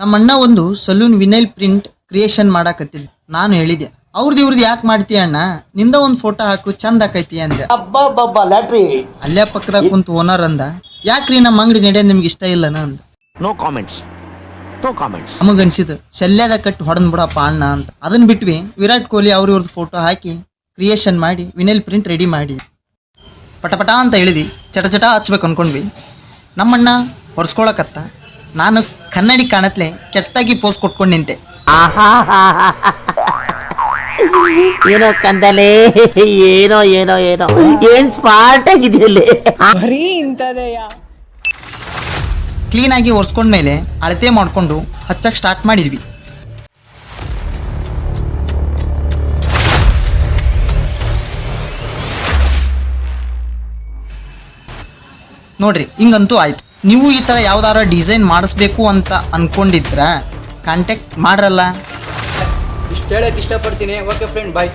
ನಮ್ಮ ಅಣ್ಣ ಒಂದು ಸಲೂನ್ ವಿನೈಲ್ ಪ್ರಿಂಟ್ ಕ್ರಿಯೇಷನ್ ಮಾಡಾಕತ್ತಿದ್. ನಾನು ಹೇಳಿದೆ ಇವ್ರದ್ದು ಯಾಕೆ ಮಾಡ್ತೀಯ ಅಣ್ಣ, ನಿಂದ ಒಂದು ಫೋಟೋ ಹಾಕು ಚಂದ ಆಕೈತಿ ಅಂದೆ. ಅಲ್ಲೇ ಪಕ್ಕದಾಗ ಕುಂತು ಓನರ್ ಅಂದ, ಯಾಕ್ರಿ ನಮ್ಮ ಅಂಗಡಿ ನಡೆಯೋದು ನಿಮ್ಗೆ ಇಷ್ಟ ಇಲ್ಲನ ಅಂದ. No comments. ನಮಗನ್ಸಿದ್ ಶಲ್ಯದ ಕಟ್ಟಿ ಹೊಡೆದ್ ಬಿಡಪ್ಪ ಅಣ್ಣ ಅಂತ. ಅದನ್ನ ಬಿಟ್ವಿ ವಿರಾಟ್ ಕೊಹ್ಲಿ ಇವ್ರದ್ದು ಫೋಟೋ ಹಾಕಿ ಕ್ರಿಯೇಷನ್ ಮಾಡಿ ವಿನೈಲ್ ಪ್ರಿಂಟ್ ರೆಡಿ ಮಾಡಿ ಪಟಪಟ ಅಂತ ಹೇಳಿದ್ವಿ. ಚಟ ಹಚ್ಬೇಕು ಅನ್ಕೊಂಡ್ವಿ. ನಮ್ಮಣ್ಣ ಹೊರ್ಸ್ಕೊಳಕತ್ತ, ನಾನು ಕನ್ನಡಿ ಕಾಣತ್ಲೆ ಕೆಟ್ಟಾಗಿ ಪೋಸ್ ಕೊಟ್ಕೊಂಡು ನಿಂತೆ. ಏನೋ ಕಂದಲೆ, ಏನೋ ಏನೋ ಏನೋ ಏನ್ ಸ್ಮಾರ್ಟ್ ಆಗಿದೆಯಲ್ಲಿ. ಕ್ಲೀನ್ ಆಗಿ ಒರೆಸ್ಕೊಂಡ್ಮೇಲೆ ಅಳತೆ ಮಾಡಿಕೊಂಡು ಹಚ್ಚಕ್ಕೆ ಸ್ಟಾರ್ಟ್ ಮಾಡಿದ್ವಿ. ನೋಡ್ರಿ ಹಿಂಗಂತೂ ಆಯ್ತು. ನೀವು ಈ ಥರ ಯಾವ್ದಾರ ಡಿಸೈನ್ ಮಾಡಿಸ್ಬೇಕು ಅಂತ ಅನ್ಕೊಂಡಿದ್ರ ಕಾಂಟ್ಯಾಕ್ಟ್ ಮಾಡ್ರಲ್ಲ. ಇಷ್ಟು ಹೇಳಕ್ಕೆ ಇಷ್ಟಪಡ್ತೀನಿ. ಓಕೆ ಫ್ರೆಂಡ್, ಬಾಯ್.